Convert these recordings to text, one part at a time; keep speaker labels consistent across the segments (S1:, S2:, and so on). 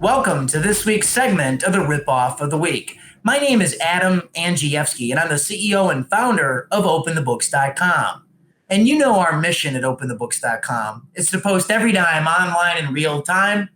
S1: Welcome to this week's segment of the Ripoff of the Week. My name is Adam Andrzejewski, and I'm the CEO and founder of OpenTheBooks.com. And you know our mission at OpenTheBooks.com. It's to post every dime online in real time,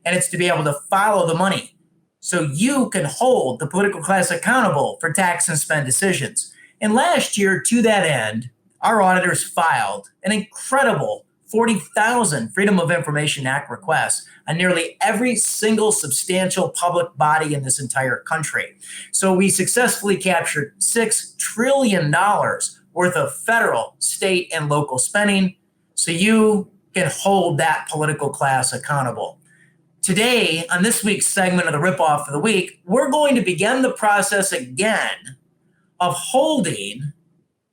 S1: and it's to be able to follow the money so you can hold the political class accountable for tax and spend decisions. And last year, to that end, our auditors filed an incredible 40,000 Freedom of Information Act requests on nearly every single substantial public body in this entire country. So we successfully captured $6 trillion worth of federal, state, and local spending so you can hold that political class accountable. Today, on this week's segment of the Ripoff of the Week, we're going to begin the process again of holding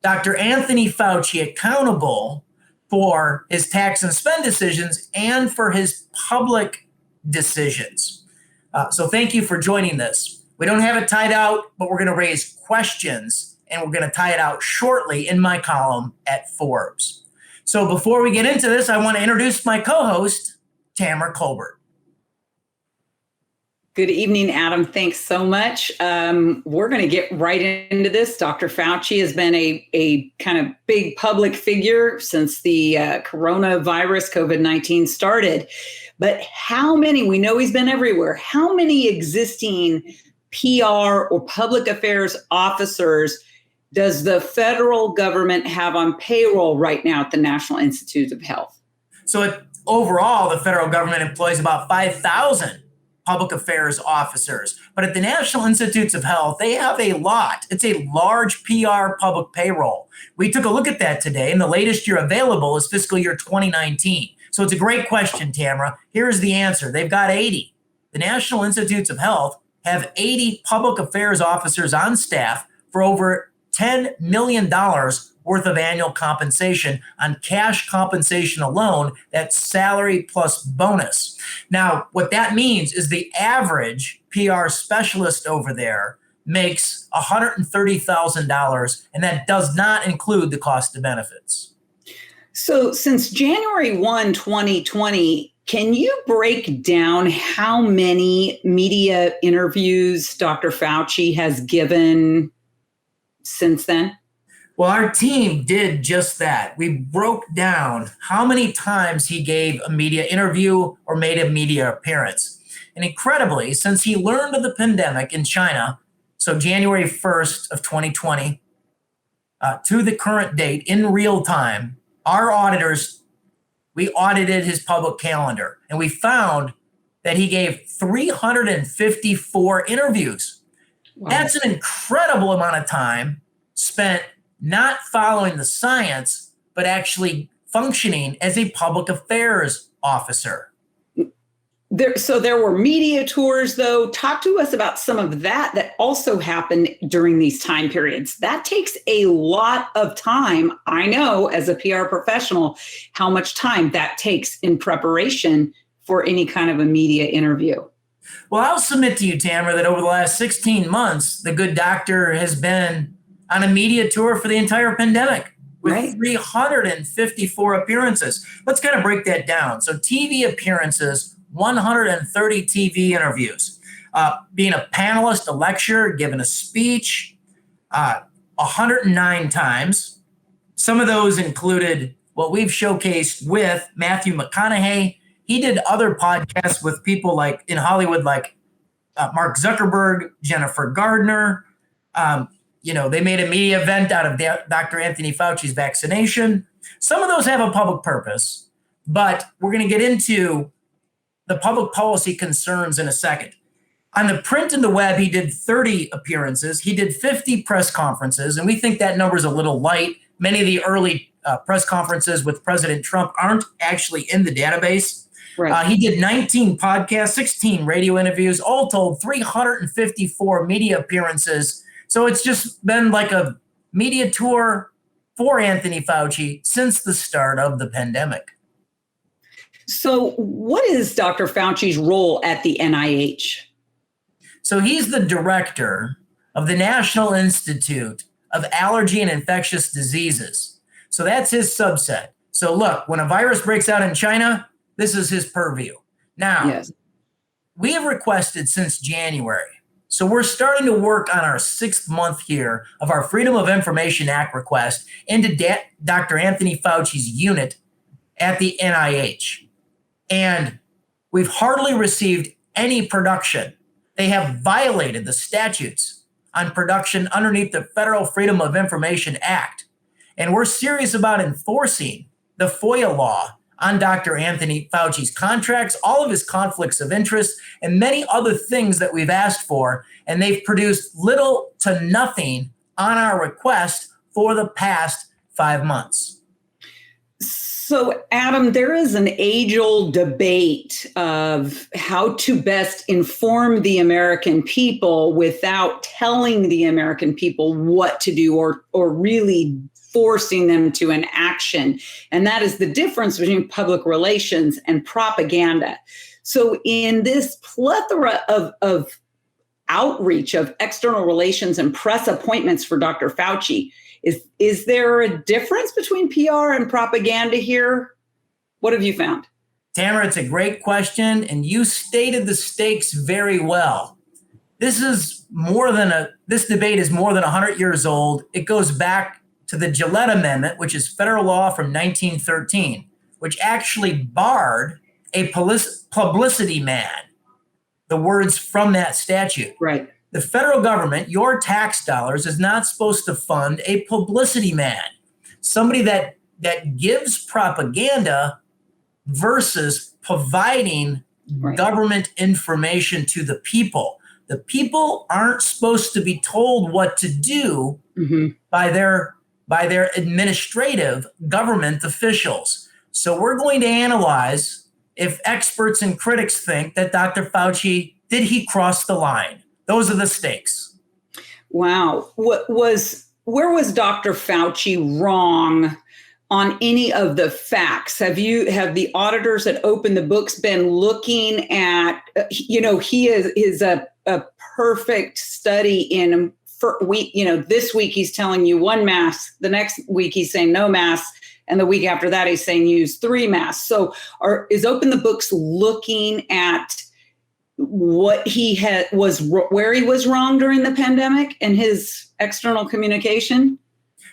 S1: Dr. Anthony Fauci accountable for his tax and spend decisions and for his public decisions. So thank you for joining this. We don't have it tied out, but we're going to raise questions and we're going to tie it out shortly in my column at Forbes. So before we get into this, I want to introduce my co-host, Tamara Colbert.
S2: Good evening, Adam. Thanks so much. We're going to get right into this. Dr. Fauci has been a kind of big public figure since the coronavirus, COVID-19 started. But how many, we know he's been everywhere, how many existing PR or public affairs officers does the federal government have on payroll right now at the National Institutes of Health?
S1: So overall, the federal government employs about 5,000 public affairs officers. But at the National Institutes of Health, they have a lot. It's a large PR public payroll. We took a look at that today, and the latest year available is fiscal year 2019. So it's a great question, Tamara. Here's the answer. They've got 80. The National Institutes of Health have 80 public affairs officers on staff for over $10 million worth of annual compensation on cash compensation alone. That's salary plus bonus. Now, what that means is the average PR specialist over there makes $130,000, and that does not include the cost of benefits.
S2: So since January 1, 2020, can you break down how many media interviews Dr. Fauci has given since then?
S1: Well, our team did just that. We broke down how many times he gave a media interview or made a media appearance. And incredibly, since he learned of the pandemic in China, so January 1st of 2020, to the current date in real time, our auditors, we audited his public calendar and we found that he gave 354 interviews. Wow. That's an incredible amount of time spent not following the science, but actually functioning as a public affairs officer.
S2: So there were media tours, though. Talk to us about some of that also happened during these time periods. That takes a lot of time. I know as a PR professional how much time that takes in preparation for any kind of a media interview.
S1: Well, I'll submit to you, Tamara, that over the last 16 months, the good doctor has been on a media tour for the entire pandemic with right. 354 appearances. Let's kind of break that down. So TV appearances, 130 TV interviews, being a panelist, a lecturer, giving a speech, 109 times. Some of those included what we've showcased with Matthew McConaughey. He did other podcasts with people like in Hollywood, like Mark Zuckerberg, Jennifer Gardner. They made a media event out of Dr. Anthony Fauci's vaccination. Some of those have a public purpose, but we're going to get into the public policy concerns in a second. On the print and the web, he did 30 appearances. He did 50 press conferences, and we think that number is a little light. Many of the early press conferences with President Trump aren't actually in the database. Right. He did 19 podcasts, 16 radio interviews, all told 354 media appearances. So it's just been like a media tour for Anthony Fauci since the start of the pandemic.
S2: So what is Dr. Fauci's role at the NIH?
S1: So he's the director of the National Institute of Allergy and Infectious Diseases. So that's his subset. So look, when a virus breaks out in China, this is his purview. Now, yes. we have requested since January. So we're starting to work on our 6th month here of our Freedom of Information Act request into Dr. Anthony Fauci's unit at the NIH. And we've hardly received any production. They have violated the statutes on production underneath the Federal Freedom of Information Act. And we're serious about enforcing the FOIA law on Dr. Anthony Fauci's contracts, all of his conflicts of interest, and many other things that we've asked for. And they've produced little to nothing on our request for the past 5 months.
S2: So, Adam, there is an age-old debate of how to best inform the American people without telling the American people what to do or really forcing them to an action. And that is the difference between public relations and propaganda. So in this plethora of outreach of external relations and press appointments for Dr. Fauci, is there a difference between PR and propaganda here? What have you found?
S1: Tamara, it's a great question, and you stated the stakes very well. This debate is more than 100 years old. It goes back to the Gillette Amendment, which is federal law from 1913, which actually barred a publicity man, the words from that statute.
S2: Right.
S1: The federal government, your tax dollars, is not supposed to fund a publicity man, somebody that gives propaganda versus providing government information to the people. The people aren't supposed to be told what to do by their administrative government officials. So we're going to analyze if experts and critics think that Dr. Fauci, did he cross the line? Those are the stakes.
S2: Wow. Where was Dr. Fauci wrong on any of the facts? Have the auditors that opened the books been looking at, he is a perfect study in this week he's telling you 1 mask, the next week he's saying no masks, and the week after that he's saying use 3 masks. So is Open the Books looking at what where he was wrong during the pandemic and his external communication?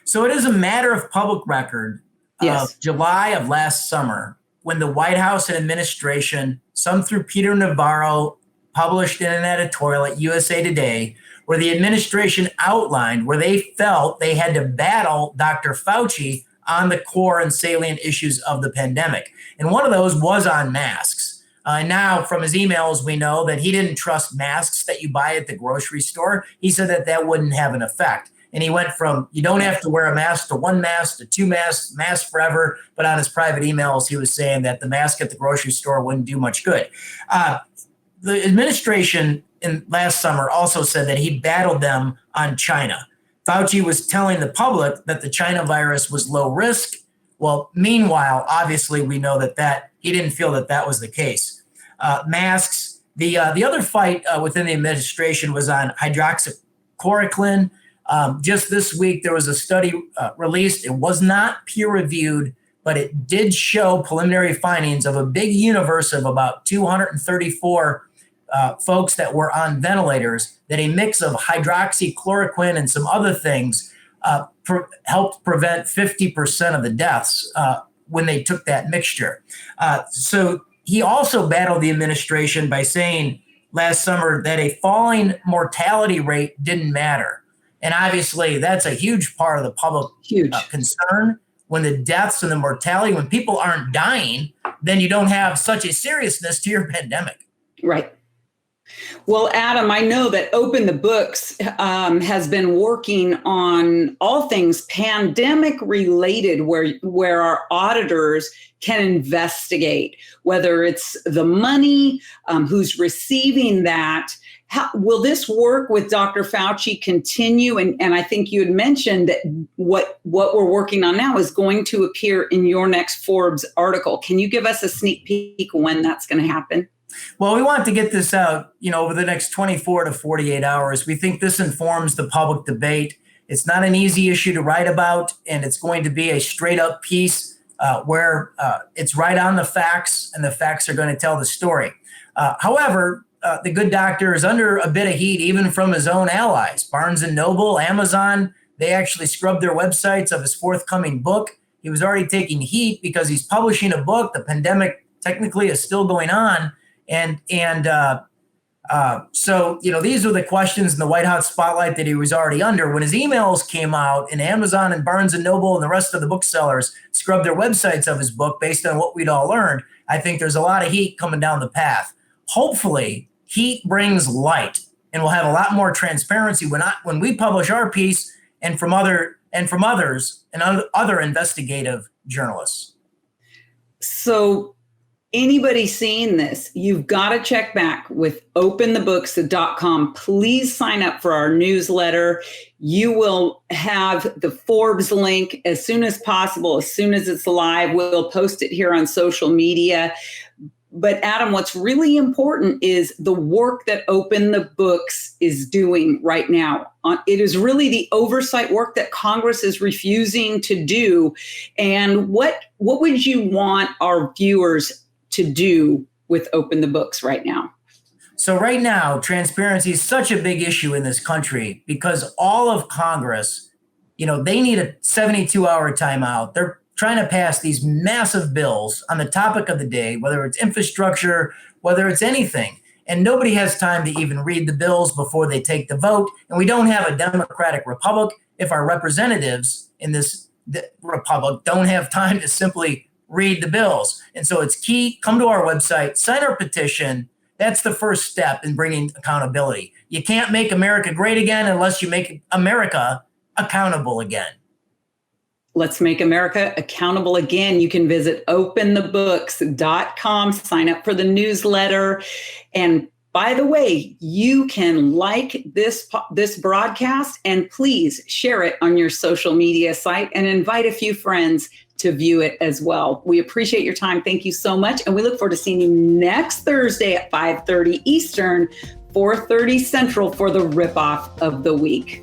S1: So it is a matter of public record of July of last summer when the White House and administration, some through Peter Navarro, published in an editorial at USA Today, where the administration outlined where they felt they had to battle Dr. Fauci on the core and salient issues of the pandemic. And one of those was on masks. Now, from his emails, we know that he didn't trust masks that you buy at the grocery store. He said that wouldn't have an effect. And he went from you don't have to wear a mask to 1 mask to 2 masks, mask forever. But on his private emails, he was saying that the mask at the grocery store wouldn't do much good. The administration last summer also said that he battled them on China. Fauci was telling the public that the China virus was low risk. Well, meanwhile, obviously, we know that he didn't feel that was the case. Masks. The other fight within the administration was on hydroxychloroquine. Just this week, there was a study released. It was not peer-reviewed, but it did show preliminary findings of a big universe of about 234 folks that were on ventilators, that a mix of hydroxychloroquine and some other things helped prevent 50% of the deaths when they took that mixture. So he also battled the administration by saying last summer that a falling mortality rate didn't matter. And obviously, that's a huge part of the public concern. When the deaths and the mortality, when people aren't dying, then you don't have such a seriousness to your pandemic.
S2: Right. Well, Adam, I know that Open the Books has been working on all things pandemic related, where our auditors can investigate whether it's the money, who's receiving that. How, will this work with Dr. Fauci continue? And I think you had mentioned that what we're working on now is going to appear in your next Forbes article. Can you give us a sneak peek when that's going to happen?
S1: Well, we want to get this out, over the next 24 to 48 hours. We think this informs the public debate. It's not an easy issue to write about, and it's going to be a straight up piece where it's right on the facts, and the facts are going to tell the story. However, the good doctor is under a bit of heat, even from his own allies. Barnes and Noble, Amazon, they actually scrubbed their websites of his forthcoming book. He was already taking heat because he's publishing a book. The pandemic technically is still going on. So, these were the questions in the white hot spotlight that he was already under. When his emails came out and Amazon and Barnes and Noble and the rest of the booksellers scrubbed their websites of his book based on what we'd all learned, I think there's a lot of heat coming down the path. Hopefully, heat brings light, and we'll have a lot more transparency when we publish our piece and from others and other investigative journalists.
S2: So anybody seeing this, you've got to check back with openthebooks.com. Please sign up for our newsletter. You will have the Forbes link as soon as possible, as soon as it's live. We'll post it here on social media. But Adam, what's really important is the work that Open the Books is doing right now. It is really the oversight work that Congress is refusing to do. And what would you want our viewers to do with Open the Books right now?
S1: So right now, transparency is such a big issue in this country because all of Congress, they need a 72-hour timeout. They're trying to pass these massive bills on the topic of the day, whether it's infrastructure, whether it's anything. And nobody has time to even read the bills before they take the vote. And we don't have a democratic republic if our representatives in this republic don't have time to simply read the bills. And so it's key. Come to our website, sign our petition. That's the first step in bringing accountability. You can't make America great again unless you make America accountable again.
S2: Let's make America accountable again. You can visit openthebooks.com, sign up for the newsletter. And by the way, you can like this broadcast and please share it on your social media site and invite a few friends to view it as well. We appreciate your time. Thank you so much. And we look forward to seeing you next Thursday at 5:30 Eastern, 4:30 Central for the ripoff of the week.